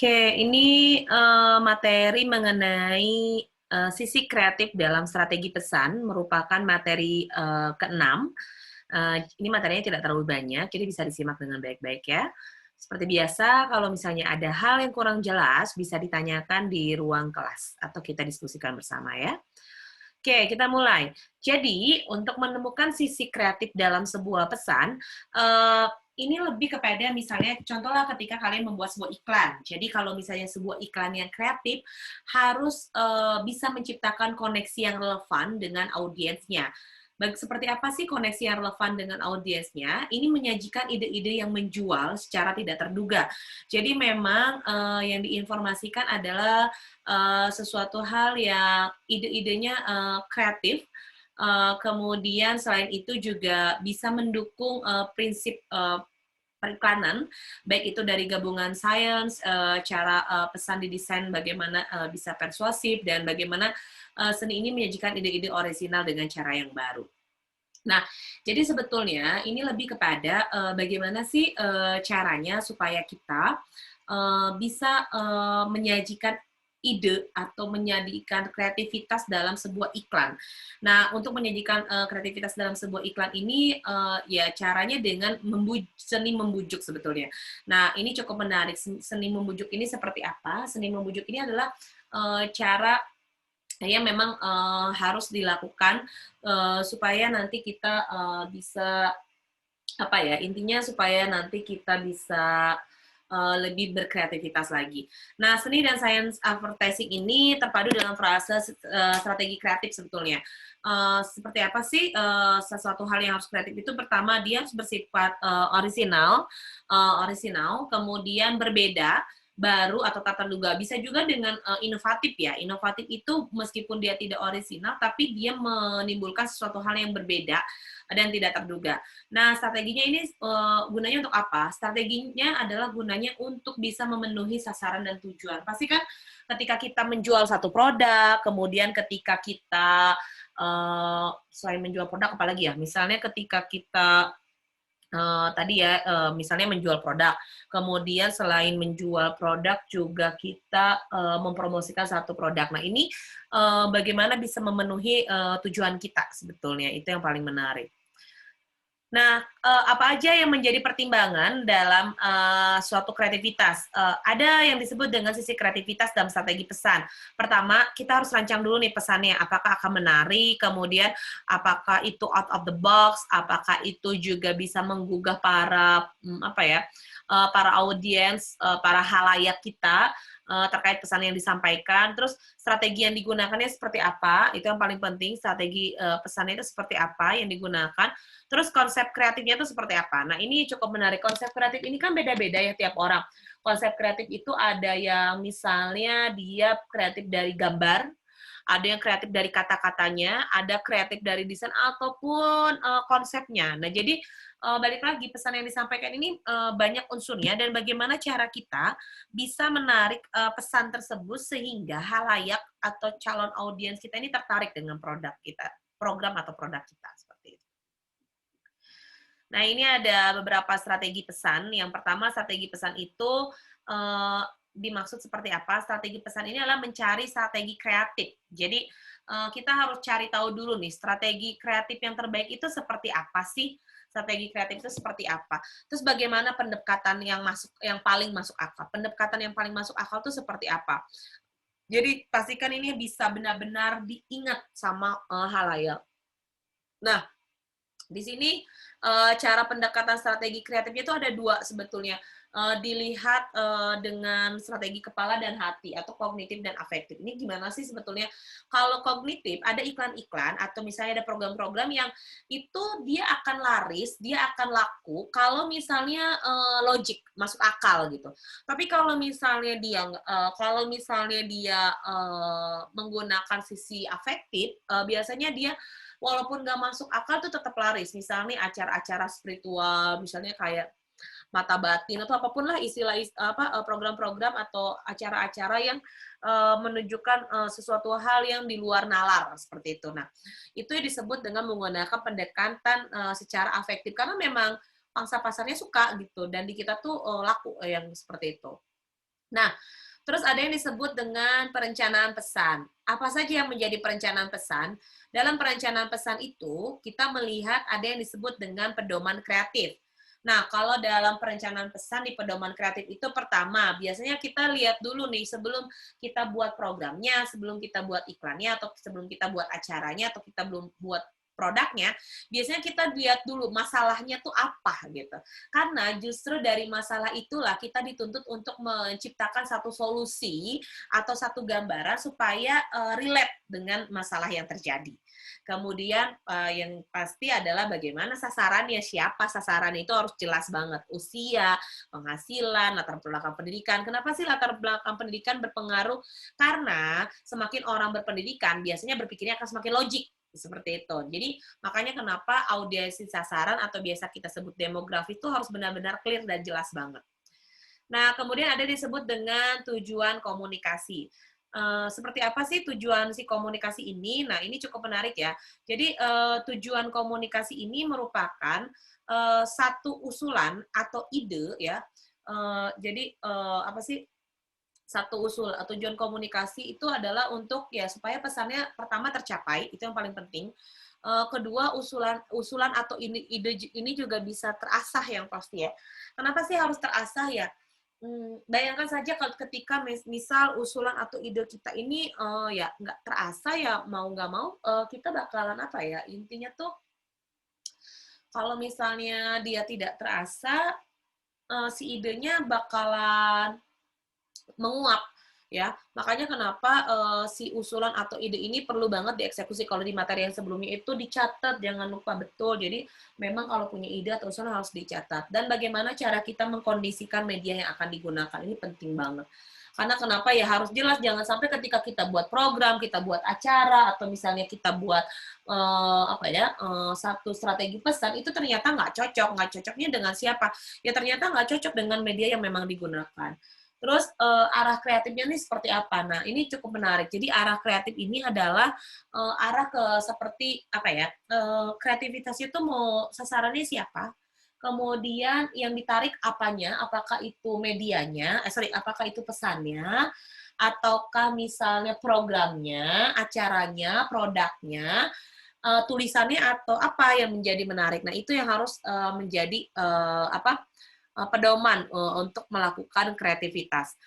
Oke, ini materi mengenai sisi kreatif dalam strategi pesan, merupakan materi keenam. Ini materinya tidak terlalu banyak, jadi bisa disimak dengan baik-baik ya. Seperti biasa, kalau misalnya ada hal yang kurang jelas, bisa ditanyakan di ruang kelas, atau kita diskusikan bersama ya. Oke, kita mulai. Jadi, untuk menemukan sisi kreatif dalam sebuah pesan, ini lebih kepada misalnya, contohlah ketika kalian membuat sebuah iklan. Jadi, kalau misalnya sebuah iklan yang kreatif, harus bisa menciptakan koneksi yang relevan dengan audiensnya. Seperti apa sih koneksi yang relevan dengan audiensnya? Ini menyajikan ide-ide yang menjual secara tidak terduga. Jadi memang yang diinformasikan adalah sesuatu hal yang ide-idenya kreatif, kemudian selain itu juga bisa mendukung prinsip periklanan, baik itu dari gabungan sains, cara pesan didesain bagaimana bisa persuasif, dan bagaimana seni ini menyajikan ide-ide orisinal dengan cara yang baru. Nah, jadi sebetulnya ini lebih kepada bagaimana sih caranya supaya kita bisa menyajikan ide atau menyajikan kreativitas dalam sebuah iklan. Nah, untuk menyajikan kreativitas dalam sebuah iklan ini ya caranya dengan seni membujuk sebetulnya. Nah, ini cukup menarik. Seni membujuk ini seperti apa? Seni membujuk ini adalah cara yang memang harus dilakukan supaya nanti kita bisa apa ya, intinya supaya nanti kita bisa lebih berkreativitas lagi. Nah, seni dan sains advertising ini terpadu dalam frase strategi kreatif sebetulnya. Seperti apa sih sesuatu hal yang harus kreatif itu? Pertama, dia harus bersifat orisinal, kemudian berbeda, baru atau tak terduga. Bisa juga dengan inovatif ya. Inovatif itu meskipun dia tidak orisinal, tapi dia menimbulkan sesuatu hal yang berbeda dan tidak terduga. Nah, strateginya ini gunanya untuk apa? Strateginya adalah gunanya untuk bisa memenuhi sasaran dan tujuan. Pasti kan ketika kita menjual satu produk, kemudian ketika kita selain menjual produk, apalagi ya, misalnya ketika kita tadi ya, misalnya menjual produk. Kemudian selain menjual produk juga kita mempromosikan satu produk. Nah, ini bagaimana bisa memenuhi tujuan kita sebetulnya, itu yang paling menarik. Nah, apa aja yang menjadi pertimbangan dalam suatu kreativitas? Ada yang disebut dengan sisi kreativitas dalam strategi pesan. Pertama, kita harus rancang dulu nih pesannya, apakah akan menarik, kemudian apakah itu out of the box, apakah itu juga bisa menggugah para para audiens, para halayak kita terkait pesan yang disampaikan. Terus strategi yang digunakannya seperti apa? Itu yang paling penting. Strategi pesannya itu seperti apa yang digunakan. Terus konsep kreatifnya itu seperti apa? Nah, ini cukup menarik. Konsep kreatif ini kan beda-beda ya tiap orang. Konsep kreatif itu ada yang misalnya dia kreatif dari gambar, ada yang kreatif dari kata-katanya, ada kreatif dari desain ataupun konsepnya. Nah, jadi balik lagi pesan yang disampaikan ini banyak unsurnya dan bagaimana cara kita bisa menarik pesan tersebut sehingga halayak atau calon audiens kita ini tertarik dengan produk kita, program atau produk kita seperti itu. Nah, ini ada beberapa strategi pesan. Yang pertama, strategi pesan itu dimaksud seperti apa? Strategi pesan ini adalah mencari strategi kreatif. Jadi, kita harus cari tahu dulu nih, strategi kreatif yang terbaik itu seperti apa sih? Strategi kreatif itu seperti apa? Terus bagaimana pendekatan yang paling masuk akal? Pendekatan yang paling masuk akal itu seperti apa? Jadi, pastikan ini bisa benar-benar diingat sama halayak. Nah, di sini cara pendekatan strategi kreatifnya itu ada dua sebetulnya. Dilihat dengan strategi kepala dan hati atau kognitif dan afektif. Ini gimana sih sebetulnya? Kalau kognitif ada iklan-iklan atau misalnya ada program-program yang itu dia akan laris, dia akan laku kalau misalnya logik masuk akal gitu. Tapi kalau misalnya dia menggunakan sisi afektif, biasanya dia walaupun nggak masuk akal tuh tetap laris. Misalnya acara-acara spiritual, misalnya kayak mata batin atau apapun lah istilah program-program atau acara-acara yang menunjukkan sesuatu hal yang di luar nalar seperti itu. Nah, itu disebut dengan menggunakan pendekatan secara afektif karena memang pangsa pasarnya suka gitu dan di kita tuh laku yang seperti itu. Nah, terus ada yang disebut dengan perencanaan pesan. Apa saja yang menjadi perencanaan pesan? Dalam perencanaan pesan itu, kita melihat ada yang disebut dengan pedoman kreatif. Nah, kalau dalam perencanaan pesan di pedoman kreatif itu pertama, biasanya kita lihat dulu nih sebelum kita buat programnya, sebelum kita buat iklannya, atau sebelum kita buat acaranya, atau kita belum buat produknya, biasanya kita lihat dulu masalahnya tuh apa gitu. Karena justru dari masalah itulah kita dituntut untuk menciptakan satu solusi atau satu gambaran supaya relate dengan masalah yang terjadi. Kemudian yang pasti adalah bagaimana sasarannya, siapa sasaran itu harus jelas banget. Usia, penghasilan, latar belakang pendidikan. Kenapa sih latar belakang pendidikan berpengaruh? Karena semakin orang berpendidikan, biasanya berpikirnya akan semakin logik. Seperti itu. Jadi makanya kenapa audiensi sasaran atau biasa kita sebut demografi itu harus benar-benar clear dan jelas banget. Nah, kemudian ada disebut dengan tujuan komunikasi. Seperti apa sih tujuan si komunikasi ini? Nah, ini cukup menarik ya. Jadi, tujuan komunikasi ini merupakan satu usulan atau ide ya. Jadi, apa sih, satu usul tujuan komunikasi itu adalah untuk ya supaya pesannya pertama tercapai, itu yang paling penting. Kedua, usulan atau ide ini juga bisa terasah yang pasti ya. Kenapa sih harus terasah ya? Bayangkan saja kalau ketika misal usulan atau ide kita ini ya nggak terasa ya mau nggak mau kita bakalan apa ya, intinya tuh kalau misalnya dia tidak terasa si idenya bakalan menguap ya. Makanya kenapa si usulan atau ide ini perlu banget dieksekusi. Kalau di materi yang sebelumnya itu dicatat, jangan lupa betul. Jadi memang kalau punya ide atau usulan harus dicatat. Dan bagaimana cara kita mengkondisikan media yang akan digunakan ini penting banget. Karena kenapa ya harus jelas, jangan sampai ketika kita buat program, kita buat acara, atau misalnya kita buat satu strategi pesan itu ternyata nggak cocoknya dengan siapa? Ya ternyata nggak cocok dengan media yang memang digunakan. Terus arah kreatifnya ini seperti apa? Nah, ini cukup menarik. Jadi arah kreatif ini adalah arah ke seperti apa ya? Kreativitas itu mau sasarannya siapa? Kemudian yang ditarik apanya? Apakah itu medianya? Apakah itu pesannya? Ataukah misalnya programnya, acaranya, produknya, tulisannya atau apa yang menjadi menarik? Nah, itu yang harus menjadi pedoman untuk melakukan kreativitas.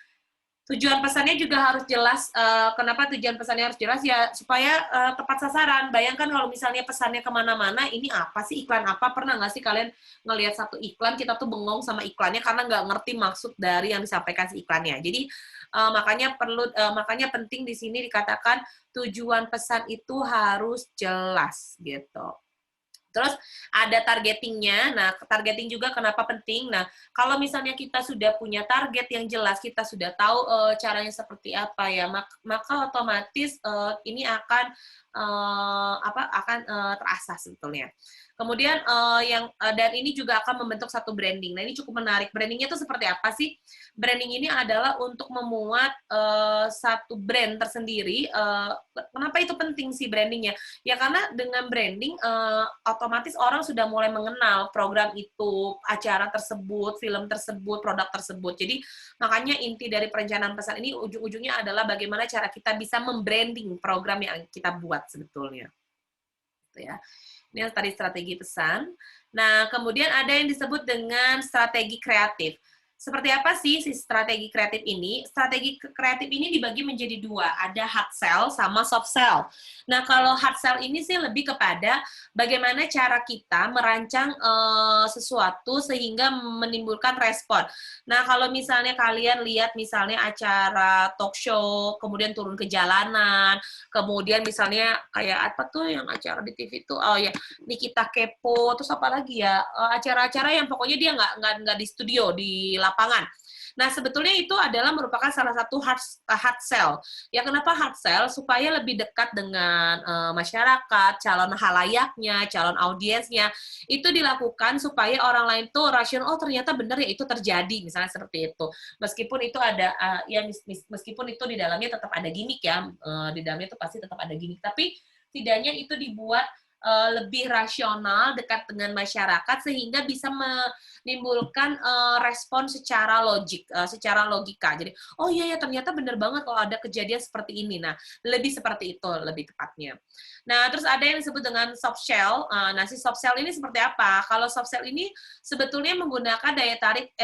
Tujuan pesannya juga harus jelas. Kenapa tujuan pesannya harus jelas? Ya supaya tepat sasaran. Bayangkan kalau misalnya pesannya kemana-mana, ini apa sih, iklan apa? Pernah nggak sih kalian ngelihat satu iklan, kita tuh bengong sama iklannya karena nggak ngerti maksud dari yang disampaikan si iklannya. Jadi makanya penting di sini dikatakan tujuan pesan itu harus jelas gitu. Terus ada targetingnya. Nah, targeting juga kenapa penting? Nah, kalau misalnya kita sudah punya target yang jelas, kita sudah tahu caranya seperti apa ya, maka otomatis ini akan terasa sebetulnya. Kemudian dan ini juga akan membentuk satu branding. Nah, ini cukup menarik. Brandingnya itu seperti apa sih? Branding ini adalah untuk memuat satu brand tersendiri. Kenapa itu penting sih brandingnya? Ya karena dengan branding otomatis orang sudah mulai mengenal program itu, acara tersebut, film tersebut, produk tersebut. Jadi makanya inti dari perencanaan pesan ini ujung-ujungnya adalah bagaimana cara kita bisa membranding program yang kita buat sebetulnya. Gitu ya. Ini yang tadi strategi pesan. Nah, kemudian ada yang disebut dengan strategi kreatif. Seperti apa sih si strategi kreatif ini? Strategi kreatif ini dibagi menjadi dua, ada hard sell sama soft sell. Nah, kalau hard sell ini sih lebih kepada bagaimana cara kita merancang sesuatu sehingga menimbulkan respon. Nah, kalau misalnya kalian lihat misalnya acara talk show, kemudian turun ke jalanan, kemudian misalnya kayak apa tuh yang acara di TV tuh, oh ya, Nikita Kepo, terus apa lagi ya, acara-acara yang pokoknya dia nggak di studio, di lapangan. Nah, sebetulnya itu adalah merupakan salah satu hard sell. Ya, kenapa hard sell? Supaya lebih dekat dengan masyarakat, calon halayaknya, calon audiensnya. Itu dilakukan supaya orang lain tuh rasional, oh ternyata benar ya itu terjadi, misalnya seperti itu. Meskipun itu ada, meskipun itu di dalamnya tetap ada gimmick ya, di dalamnya itu pasti tetap ada gimmick. Tapi setidaknya itu dibuat lebih rasional, dekat dengan masyarakat, sehingga bisa menimbulkan respon secara secara logika. Jadi, oh iya ya ternyata benar banget kalau ada kejadian seperti ini. Nah, lebih seperti itu lebih tepatnya. Nah, terus ada yang disebut dengan soft shell. Nah, si soft shell ini seperti apa? Kalau soft shell ini sebetulnya menggunakan daya tarik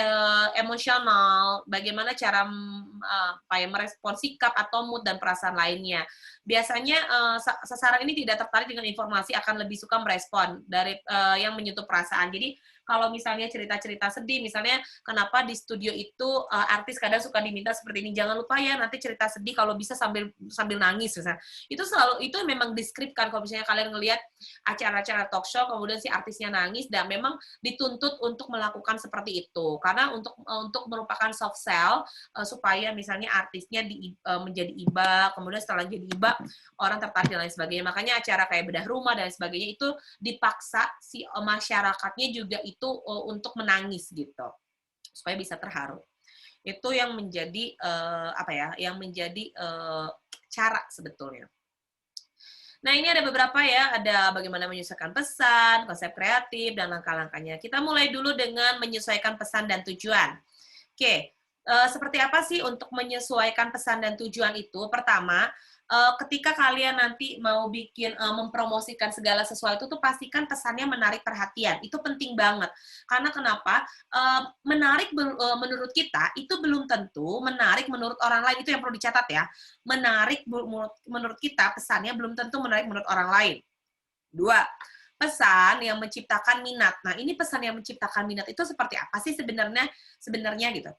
emosional, bagaimana cara merespon sikap atau mood dan perasaan lainnya. Biasanya sasaran ini tidak tertarik dengan informasi, akan lebih suka merespon dari yang menyentuh perasaan. Jadi kalau misalnya cerita-cerita sedih, misalnya kenapa di studio itu artis kadang suka diminta seperti ini, jangan lupa ya nanti cerita sedih kalau bisa sambil nangis misalnya. Itu memang diskripkan kalau misalnya kalian ngelihat acara-acara talk show kemudian si artisnya nangis, dan memang dituntut untuk melakukan seperti itu karena untuk merupakan soft sell supaya misalnya artisnya menjadi iba, kemudian setelah jadi iba orang tertarik dan lain sebagainya. Makanya acara kayak bedah rumah dan sebagainya itu dipaksa si masyarakatnya juga itu untuk menangis gitu supaya bisa terharu. Itu yang menjadi yang menjadi cara sebetulnya. Nah, ini ada beberapa ya, ada bagaimana menyesuaikan pesan, konsep kreatif, dan langkah-langkahnya. Kita mulai dulu dengan menyesuaikan pesan dan tujuan. Oke, seperti apa sih untuk menyesuaikan pesan dan tujuan itu? Pertama, ketika kalian nanti mau bikin mempromosikan segala sesuatu tuh pastikan pesannya menarik perhatian. Itu penting banget. Karena kenapa? Menarik menurut kita itu belum tentu menarik menurut orang lain. Itu yang perlu dicatat ya. Menarik menurut kita pesannya belum tentu menarik menurut orang lain. 2, pesan yang menciptakan minat. Nah, ini pesan yang menciptakan minat itu seperti apa sih sebenarnya gitu.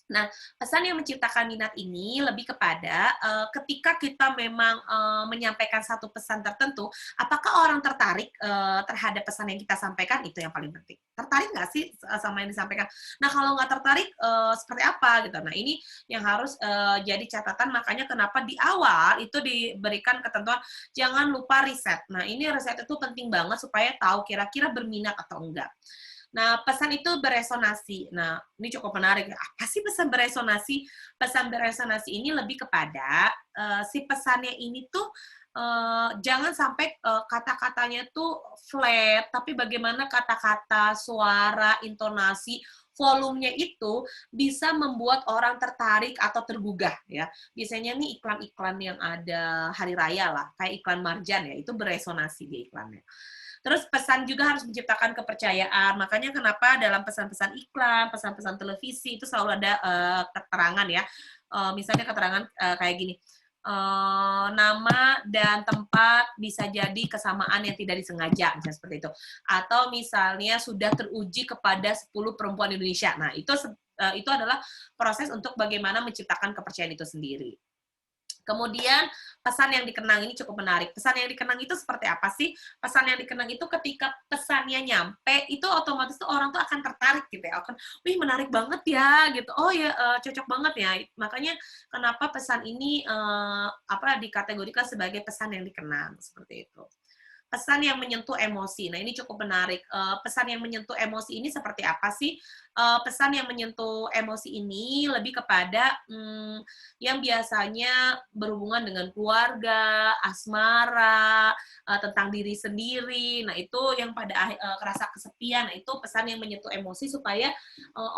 Nah, pesan yang menciptakan minat ini lebih kepada ketika kita memang menyampaikan satu pesan tertentu, apakah orang tertarik terhadap pesan yang kita sampaikan, itu yang paling penting. Tertarik nggak sih sama yang disampaikan? Nah, kalau nggak tertarik, seperti apa gitu. Nah, ini yang harus jadi catatan, makanya kenapa di awal itu diberikan ketentuan, jangan lupa riset. Nah, ini riset itu penting banget supaya tahu kira-kira berminat atau enggak. Nah, pesan itu beresonasi. Nah, ini cukup menarik. Apa sih pesan beresonasi? Pesan beresonasi ini lebih kepada si pesannya ini tuh jangan sampai kata-katanya tuh flat, tapi bagaimana kata-kata, suara, intonasi, volumenya itu bisa membuat orang tertarik atau tergugah ya. Biasanya nih iklan-iklan yang ada hari raya lah, kayak iklan Marjan ya, itu beresonasi di iklannya. Terus pesan juga harus menciptakan kepercayaan. Makanya kenapa dalam pesan-pesan iklan, pesan-pesan televisi itu selalu ada keterangan ya. Misalnya keterangan kayak gini. Nama dan tempat bisa jadi kesamaan yang tidak disengaja, misalnya seperti itu. Atau misalnya sudah teruji kepada 10 perempuan Indonesia. Nah, itu adalah proses untuk bagaimana menciptakan kepercayaan itu sendiri. Kemudian pesan yang dikenang ini cukup menarik. Pesan yang dikenang itu seperti apa sih? Pesan yang dikenang itu ketika pesannya nyampe, itu otomatis tuh orang tuh akan tertarik gitu ya. Akan, wih menarik banget ya gitu. Oh ya cocok banget ya. Makanya kenapa pesan ini dikategorikan sebagai pesan yang dikenang seperti itu. Pesan yang menyentuh emosi. Nah, ini cukup menarik. Pesan yang menyentuh emosi ini seperti apa sih? Pesan yang menyentuh emosi ini lebih kepada yang biasanya berhubungan dengan keluarga, asmara, tentang diri sendiri. Nah, itu yang pada kerasa kesepian. Nah, itu pesan yang menyentuh emosi supaya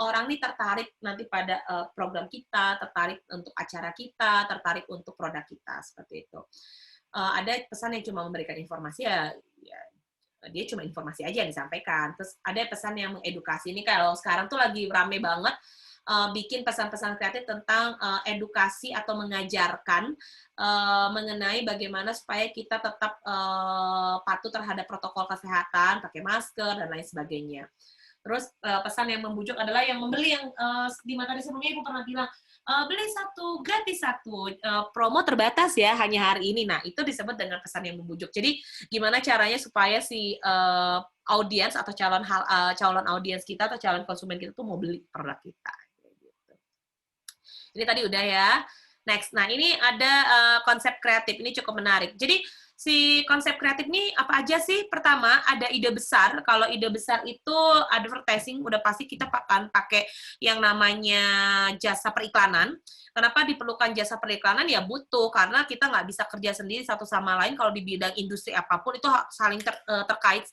orang ini tertarik nanti pada program kita, tertarik untuk acara kita, tertarik untuk produk kita, seperti itu. Ada pesan yang cuma memberikan informasi ya dia cuma informasi aja yang disampaikan. Terus ada pesan yang mengedukasi. Ini kalau sekarang tuh lagi rame banget bikin pesan-pesan kreatif tentang edukasi atau mengajarkan mengenai bagaimana supaya kita tetap patuh terhadap protokol kesehatan, pakai masker dan lain sebagainya. Terus pesan yang membujuk adalah yang membeli, yang di materi sebelumnya Ibu pernah bilang, beli satu, gratis satu, promo terbatas ya, hanya hari ini. Nah, itu disebut dengan pesan yang membujuk. Jadi, gimana caranya supaya si audiens atau calon audiens kita atau calon konsumen kita tuh mau beli produk kita. Jadi tadi udah ya. Next, nah ini ada konsep kreatif, ini cukup menarik. Jadi, Si konsep kreatif nih apa aja sih? Pertama, ada ide besar. Kalau ide besar itu advertising, udah pasti kita akan pakai yang namanya jasa periklanan. Kenapa diperlukan jasa periklanan? Ya butuh, karena kita nggak bisa kerja sendiri satu sama lain kalau di bidang industri apapun itu saling terkait.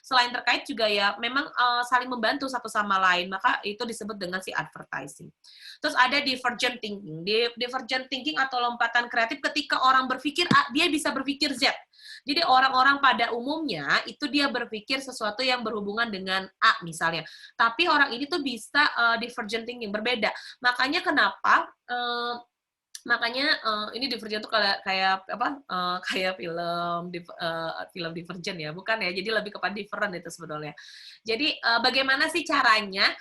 Selain terkait juga ya memang saling membantu satu sama lain. Maka itu disebut dengan si advertising. Terus ada divergent thinking. Divergent thinking atau lompatan kreatif ketika orang berpikir A, dia bisa berpikir Z. Jadi orang-orang pada umumnya itu dia berpikir sesuatu yang berhubungan dengan A misalnya. Tapi orang ini tuh bisa divergent thinking, berbeda. Makanya kenapa ini Divergent tuh kayak apa kayak film Divergent ya, bukan ya, jadi lebih kepada different itu sebetulnya. Jadi bagaimana sih caranya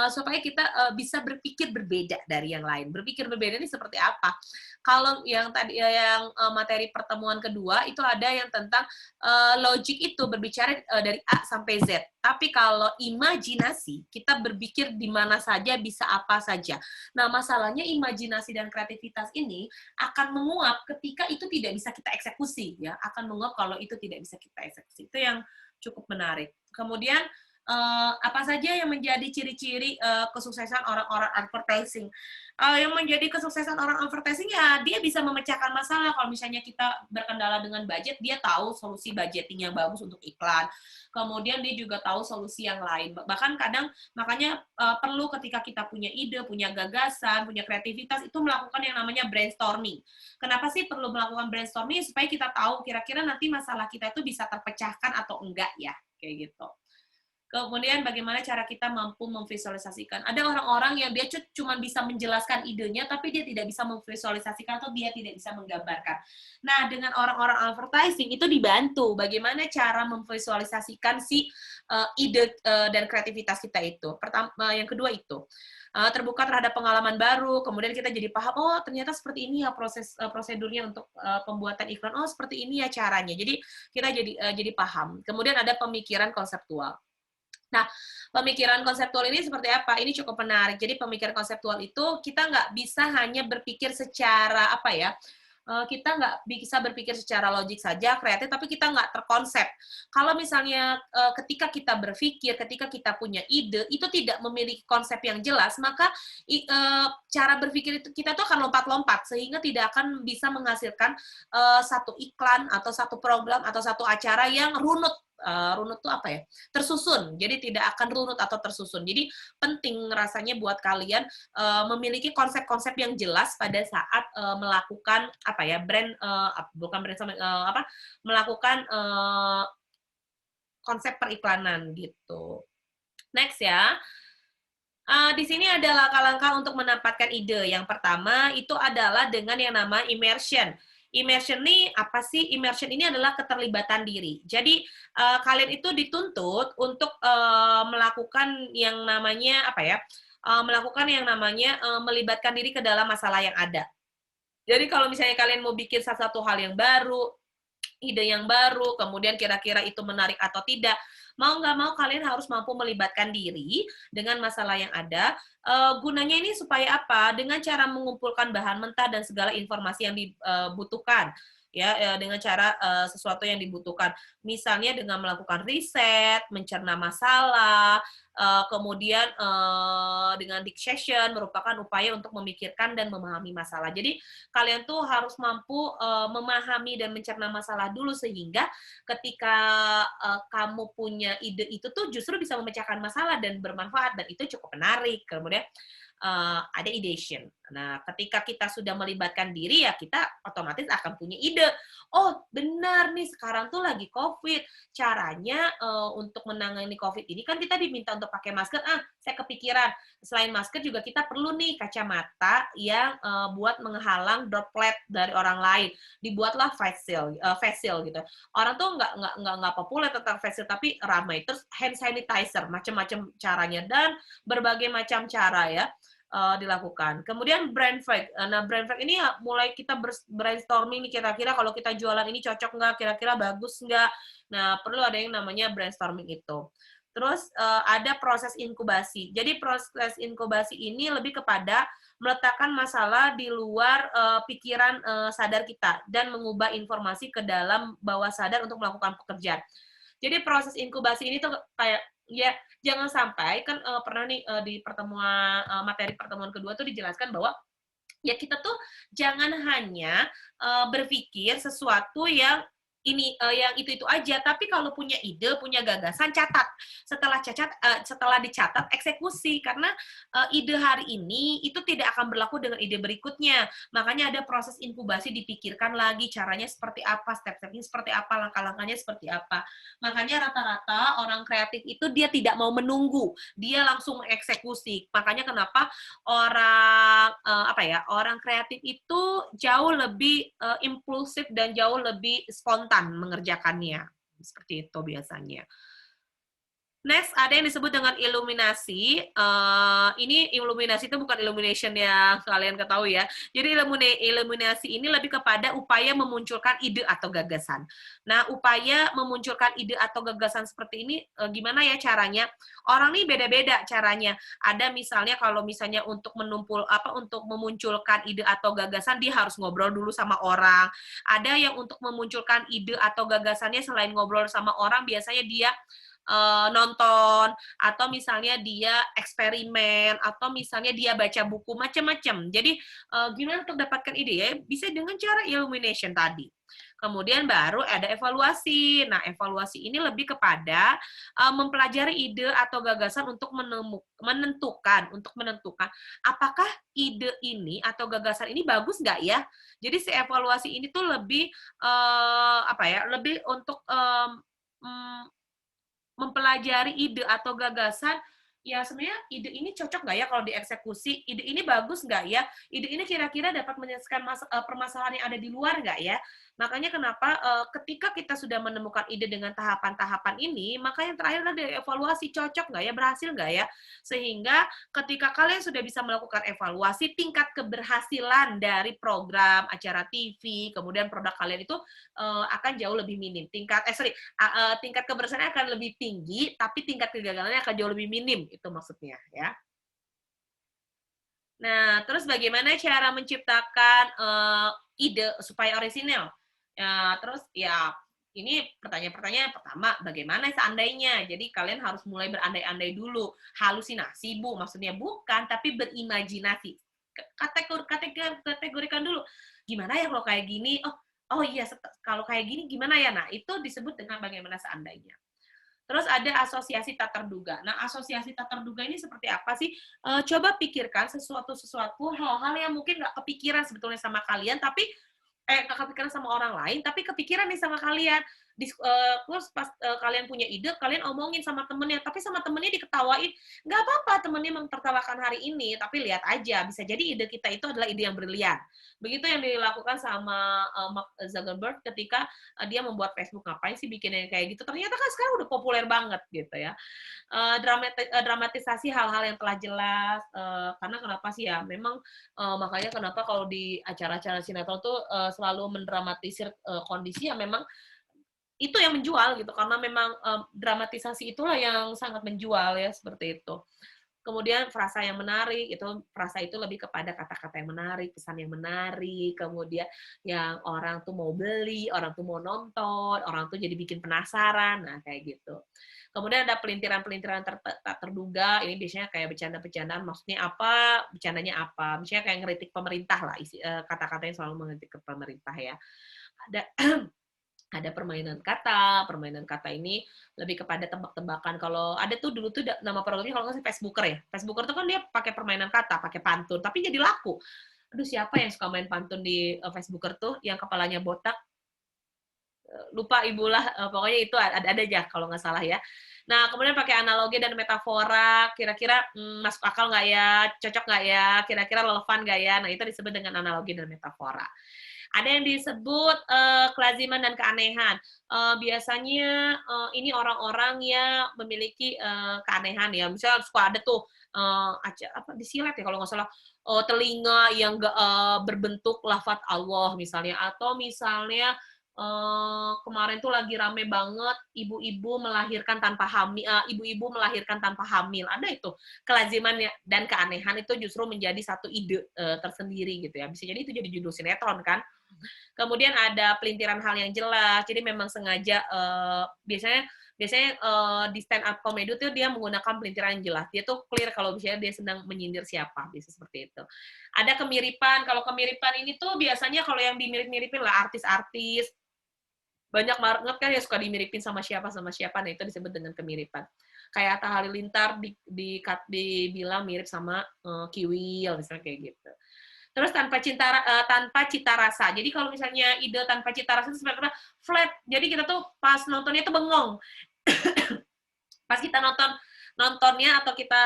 supaya kita bisa berpikir berbeda dari yang lain. Berpikir berbeda ini seperti apa? Kalau yang tadi materi pertemuan kedua itu ada yang tentang logic itu berbicara dari A sampai Z. Tapi kalau imajinasi, kita berpikir di mana saja, bisa apa saja. Nah, masalahnya imajinasi dan kreativitas ini akan menguap ketika itu tidak bisa kita eksekusi, ya. Akan menguap kalau itu tidak bisa kita eksekusi. Itu yang cukup menarik. Kemudian apa saja yang menjadi ciri-ciri kesuksesan orang-orang advertising? Yang menjadi kesuksesan orang advertising ya dia bisa memecahkan masalah. Kalau misalnya kita berkendala dengan budget, dia tahu solusi budgeting yang bagus untuk iklan. Kemudian dia juga tahu solusi yang lain. Bahkan kadang makanya perlu ketika kita punya ide, punya gagasan, punya kreativitas itu melakukan yang namanya brainstorming. Kenapa sih perlu melakukan brainstorming? Supaya kita tahu kira-kira nanti masalah kita itu bisa terpecahkan atau enggak ya, kayak gitu. Kemudian bagaimana cara kita mampu memvisualisasikan. Ada orang-orang yang dia cuma bisa menjelaskan idenya, tapi dia tidak bisa memvisualisasikan atau dia tidak bisa menggambarkan. Nah, dengan orang-orang advertising itu dibantu bagaimana cara memvisualisasikan si ide dan kreativitas kita itu. Pertama, yang kedua itu terbuka terhadap pengalaman baru, kemudian kita jadi paham, oh ternyata seperti ini ya prosedurnya untuk pembuatan iklan, oh seperti ini ya caranya. Jadi kita jadi paham. Kemudian ada pemikiran konseptual. Nah, pemikiran konseptual ini seperti apa? Ini cukup menarik. Jadi pemikiran konseptual itu kita nggak bisa hanya berpikir secara apa ya? Kita nggak bisa berpikir secara logik saja, kreatif, tapi kita nggak terkonsep. Kalau misalnya ketika kita berpikir, ketika kita punya ide, itu tidak memiliki konsep yang jelas, maka cara berpikir itu kita tuh akan lompat-lompat, sehingga tidak akan bisa menghasilkan satu iklan, atau satu program, atau satu acara yang runut. Runut tuh apa ya? Tersusun. Jadi tidak akan runut atau tersusun. Jadi penting rasanya buat kalian memiliki konsep-konsep yang jelas pada saat melakukan apa ya bukan brainstorming melakukan konsep periklanan gitu. Next ya. Di sini ada langkah-langkah untuk mendapatkan ide. Yang pertama itu adalah dengan yang nama immersion. Immersion ini apa sih? Immersion ini adalah keterlibatan diri. Jadi kalian itu dituntut untuk melakukan yang namanya apa ya? Melakukan yang namanya melibatkan diri ke dalam masalah yang ada. Jadi kalau misalnya kalian mau bikin satu hal yang baru, ide yang baru, kemudian kira-kira itu menarik atau tidak, mau nggak mau kalian harus mampu melibatkan diri dengan masalah yang ada. Gunanya ini supaya apa? Dengan cara mengumpulkan bahan mentah dan segala informasi yang dibutuhkan. Ya, dengan cara sesuatu yang dibutuhkan. Misalnya dengan melakukan riset, mencerna masalah, kemudian dengan diction merupakan upaya untuk memikirkan dan memahami masalah. Jadi kalian tuh harus mampu memahami dan mencerna masalah dulu sehingga ketika kamu punya ide itu tuh justru bisa memecahkan masalah dan bermanfaat dan itu cukup menarik. Kemudian ada ideation. Nah, ketika kita sudah melibatkan diri ya kita otomatis akan punya ide. Oh, benar nih sekarang tuh lagi COVID. Caranya untuk menangani COVID ini kan kita diminta untuk pakai masker. Saya kepikiran. Selain masker juga kita perlu nih kacamata yang buat menghalang droplet dari orang lain. Dibuatlah face shield gitu. Orang tuh nggak populer tentang face shield tapi ramai. Terus hand sanitizer, macam-macam caranya dan berbagai macam cara ya dilakukan. Kemudian brand fact. Nah, brand fact ini mulai kita brainstorming nih kira-kira kalau kita jualan ini cocok nggak, kira-kira bagus nggak. Nah, perlu ada yang namanya brainstorming itu. Terus ada proses inkubasi. Jadi proses inkubasi ini lebih kepada meletakkan masalah di luar pikiran sadar kita dan mengubah informasi ke dalam bawah sadar untuk melakukan pekerjaan. Jadi proses inkubasi ini tuh kayak ya jangan sampai kan pernah nih di pertemuan materi pertemuan kedua tuh dijelaskan bahwa ya kita tuh jangan hanya berpikir sesuatu yang ini yang itu aja, tapi kalau punya ide, punya gagasan, catat. Setelah dicatat, eksekusi karena ide hari ini itu tidak akan berlaku dengan ide berikutnya. Makanya ada proses inkubasi, dipikirkan lagi caranya seperti apa, step-stepnya seperti apa, langkah-langkahnya seperti apa. Makanya rata-rata orang kreatif itu dia tidak mau menunggu, dia langsung mengeksekusi. Makanya kenapa orang kreatif itu jauh lebih impulsif dan jauh lebih spontan mengerjakannya. Seperti itu biasanya. Next, ada yang disebut dengan iluminasi. Ini iluminasi itu bukan illumination yang kalian ketahui ya. Jadi iluminasi ini lebih kepada upaya memunculkan ide atau gagasan. Nah, upaya memunculkan ide atau gagasan seperti ini, gimana ya caranya? Orang nih beda-beda caranya. Ada misalnya kalau misalnya untuk untuk memunculkan ide atau gagasan, dia harus ngobrol dulu sama orang. Ada yang untuk memunculkan ide atau gagasannya selain ngobrol sama orang, biasanya dia nonton, atau misalnya dia eksperimen, atau misalnya dia baca buku, macam-macam. Jadi, gimana untuk dapatkan ide ya? Bisa dengan cara illumination tadi. Kemudian baru ada evaluasi. Nah, evaluasi ini lebih kepada mempelajari ide atau gagasan untuk menentukan apakah ide ini atau gagasan ini bagus nggak ya? Jadi si evaluasi ini tuh lebih lebih untuk mempelajari ide atau gagasan, ya sebenarnya ide ini cocok nggak ya kalau dieksekusi, ide ini bagus nggak ya, ide ini kira-kira dapat menyelesaikan permasalahan yang ada di luar nggak ya. Makanya kenapa ketika kita sudah menemukan ide dengan tahapan-tahapan ini, maka yang terakhir adalah dievaluasi, cocok nggak ya, berhasil nggak ya. Sehingga ketika kalian sudah bisa melakukan evaluasi, tingkat keberhasilan dari program, acara TV, kemudian produk kalian itu akan jauh lebih minim. Tingkat keberhasilannya akan lebih tinggi, tapi tingkat kegagalannya akan jauh lebih minim, itu maksudnya ya. Nah, terus bagaimana cara menciptakan ide supaya orisinal? Ya, terus ya ini pertanyaan pertama, bagaimana seandainya? Jadi kalian harus mulai berandai-andai dulu. Halusinasi, Bu, maksudnya bukan, tapi berimajinasi. Kategorikan dulu. Gimana ya kalau kayak gini? Oh iya, kalau kayak gini gimana ya? Nah, itu disebut dengan bagaimana seandainya. Terus ada asosiasi tak terduga. Nah, asosiasi tak terduga ini seperti apa sih? Coba pikirkan sesuatu hal-hal yang mungkin nggak kepikiran sebetulnya sama kalian, tapi nggak kepikiran sama orang lain, tapi kepikiran nih sama kalian. Terus pas kalian punya ide, kalian omongin sama temennya, tapi sama temennya diketawain. Nggak apa-apa temennya mempertawakan hari ini, tapi lihat aja, bisa jadi ide kita itu adalah ide yang brilian. Begitu yang dilakukan sama Mark Zuckerberg ketika dia membuat Facebook. Ngapain sih bikin yang kayak gitu? Ternyata kan sekarang udah populer banget gitu ya. Dramatisasi hal-hal yang telah jelas, karena kenapa sih ya? Memang makanya kenapa kalau di acara-acara sinetron tuh selalu mendramatisir kondisi yang memang itu yang menjual gitu, karena memang dramatisasi itulah yang sangat menjual ya, seperti itu. Kemudian frasa yang menarik, frasa itu lebih kepada kata-kata yang menarik, pesan yang menarik, kemudian yang orang tuh mau beli, orang tuh mau nonton, orang tuh jadi bikin penasaran, nah kayak gitu. Kemudian ada pelintiran-pelintiran tak terduga, ini biasanya kayak bercanda-bercandaan, maksudnya apa, bercandanya apa, misalnya kayak ngeritik pemerintah lah, kata-kata yang selalu mengeritik ke pemerintah ya. Ada permainan kata ini lebih kepada tebak-tebakan. Kalau ada tuh dulu tuh nama programnya kalau nggak sih Facebooker ya. Facebooker tuh kan dia pakai permainan kata, pakai pantun, tapi jadi laku. Aduh, siapa yang suka main pantun di Facebooker tuh, yang kepalanya botak? Lupa ibulah, pokoknya itu ada aja kalau nggak salah ya. Nah, kemudian pakai analogi dan metafora, kira-kira masuk akal nggak ya, cocok nggak ya, kira-kira relevan nggak ya. Nah, itu disebut dengan analogi dan metafora. Ada yang disebut kelaziman dan keanehan. Biasanya ini orang-orang yang memiliki keanehan ya. Misalnya suka ada tuh di silet ya kalau nggak salah, telinga yang berbentuk lafaz Allah misalnya, atau misalnya kemarin tuh lagi rame banget ibu-ibu melahirkan tanpa hamil, ibu-ibu melahirkan tanpa hamil. Ada itu kelaziman dan keanehan itu justru menjadi satu ide tersendiri gitu ya. Bisa jadi itu jadi judul sinetron kan. Kemudian ada pelintiran hal yang jelas. Jadi memang sengaja biasanya di stand up comedy itu dia menggunakan pelintiran yang jelas. Dia tuh clear kalau misalnya dia sedang menyindir siapa, bisa seperti itu. Ada kemiripan. Kalau kemiripan ini tuh biasanya kalau yang dimirip-miripin lah artis-artis, banyak banget kan ya suka dimiripin sama siapa, nah itu disebut dengan kemiripan. Kayak Atta Halilintar dibilang mirip sama Kiwil, misalnya kayak gitu. Terus tanpa cita rasa. Jadi kalau misalnya ide tanpa cita rasa itu sebenarnya flat. Jadi kita tuh pas nontonnya tuh bengong. Pas kita nontonnya atau kita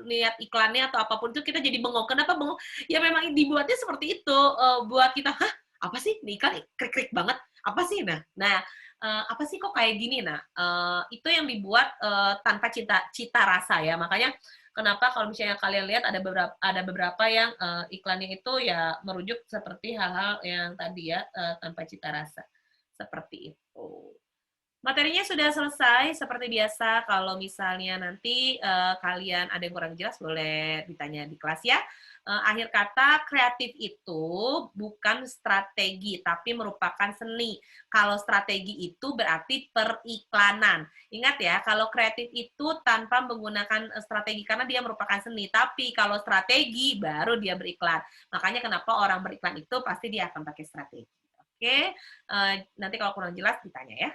lihat iklannya atau apapun itu kita jadi bengong. Kenapa bengong? Ya memang dibuatnya seperti itu buat kita, hah, apa sih? Nih iklan krik-krik banget. Apa sih? Nah, apa sih kok kayak gini? Nah, itu yang dibuat tanpa cita rasa ya. Makanya kenapa kalau misalnya kalian lihat ada beberapa yang iklannya itu ya merujuk seperti hal-hal yang tadi ya tanpa cita rasa. Seperti itu. Materinya sudah selesai, seperti biasa. Kalau misalnya nanti kalian ada yang kurang jelas, boleh ditanya di kelas ya. Akhir kata, kreatif itu bukan strategi, tapi merupakan seni. Kalau strategi itu berarti periklanan. Ingat ya, kalau kreatif itu tanpa menggunakan strategi, karena dia merupakan seni. Tapi kalau strategi, baru dia beriklan. Makanya kenapa orang beriklan itu pasti dia akan pakai strategi. Oke, nanti kalau kurang jelas ditanya ya.